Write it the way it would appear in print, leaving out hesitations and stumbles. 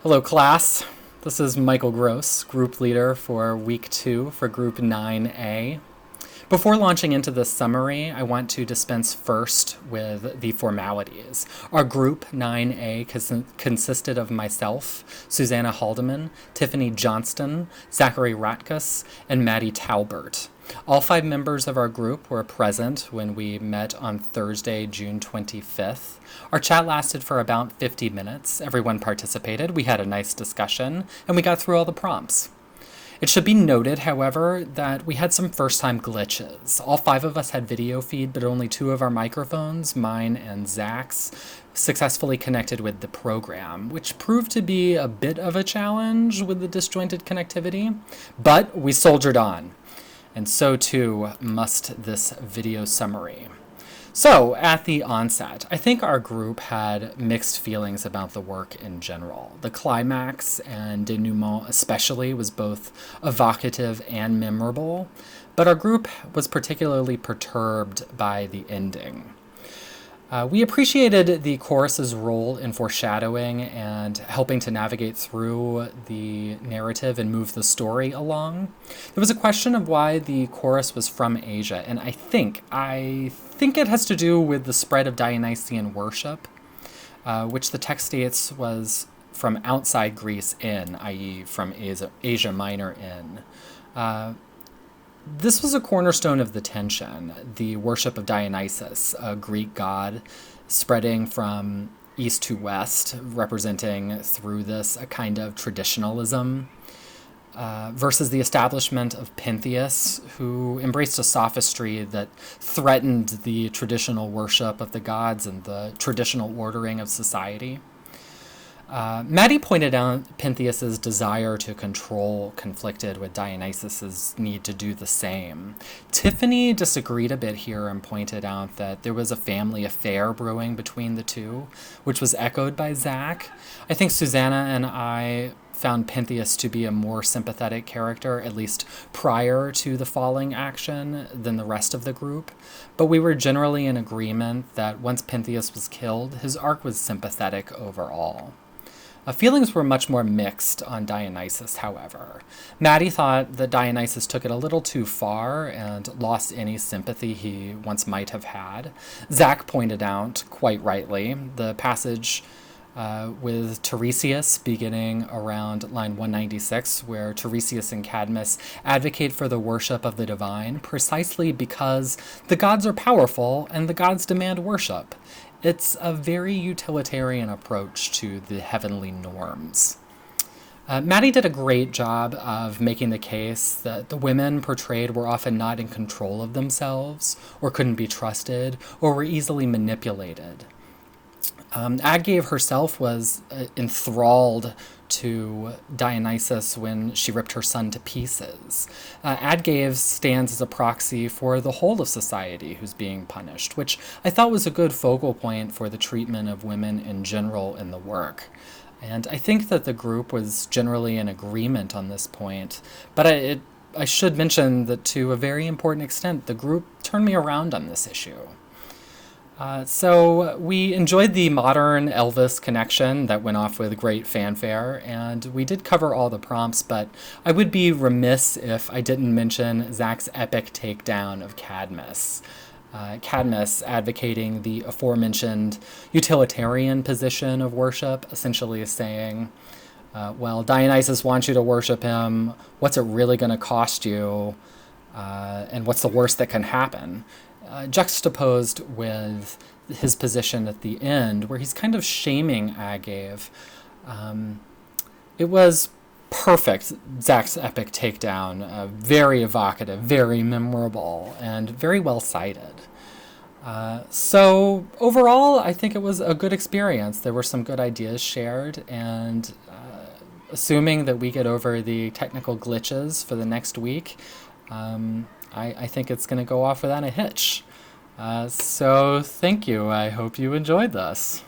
Hello, class. This is Michael Gross, group leader for week 2 for group 9A. Before launching into the summary, I want to dispense first with the formalities. Our group 9A consisted of myself, Susanna Haldeman, Tiffany Johnston, Zachary Ratkus, and Maddie Talbert. All 5 members of our group were present when we met on Thursday, June 25th. Our chat lasted for about 50 minutes. Everyone participated. We had a nice discussion, and we got through all the prompts. It should be noted, however, that we had some first-time glitches. All 5 of us had video feed, but only 2 of our microphones, mine and Zach's, successfully connected with the program, which proved to be a bit of a challenge with the disjointed connectivity, but we soldiered on. And so too must this video summary. So, at the onset, I think our group had mixed feelings about the work in general. The climax and denouement especially was both evocative and memorable, but our group was particularly perturbed by the ending. We appreciated the chorus's role in foreshadowing and helping to navigate through the narrative and move the story along. There was a question of why the chorus was from Asia, and I think it has to do with the spread of Dionysian worship, which the text states was from outside Greece in, i.e. from Asia Minor in. This was a cornerstone of the tension, the worship of Dionysus, a Greek god, spreading from east to west, representing through this a kind of traditionalism, versus the establishment of Pentheus, who embraced a sophistry that threatened the traditional worship of the gods and the traditional ordering of society. Maddie pointed out Pentheus's desire to control conflicted with Dionysus's need to do the same. Tiffany disagreed a bit here and pointed out that there was a family affair brewing between the two, which was echoed by Zach. I think Susanna and I found Pentheus to be a more sympathetic character, at least prior to the falling action, than the rest of the group. But we were generally in agreement that once Pentheus was killed, his arc was sympathetic overall. Feelings were much more mixed on Dionysus, however. Maddie thought that Dionysus took it a little too far and lost any sympathy he once might have had. Zach pointed out, quite rightly, the passage with Tiresias beginning around line 196, where Tiresias and Cadmus advocate for the worship of the divine precisely because the gods are powerful and the gods demand worship. It's a very utilitarian approach to the heavenly norms. Maddie did a great job of making the case that the women portrayed were often not in control of themselves, or couldn't be trusted, or were easily manipulated. Agave herself was enthralled to Dionysus when she ripped her son to pieces. Agave stands as a proxy for the whole of society who's being punished, which I thought was a good focal point for the treatment of women in general in the work. And I think that the group was generally in agreement on this point, but I should mention that to a very important extent, the group turned me around on this issue. So we enjoyed the modern Elvis connection that went off with great fanfare, and we did cover all the prompts, but I would be remiss if I didn't mention Zach's epic takedown of Cadmus. Cadmus advocating the aforementioned utilitarian position of worship, essentially saying, well, Dionysus wants you to worship him, what's it really going to cost you, and what's the worst that can happen? Juxtaposed with his position at the end, where he's kind of shaming Agave. It was perfect, Zach's epic takedown, very evocative, very memorable, and very well cited. So overall, I think it was a good experience. There were some good ideas shared, and assuming that we get over the technical glitches for the next week, I think it's going to go off without a hitch. So thank you. I hope you enjoyed this.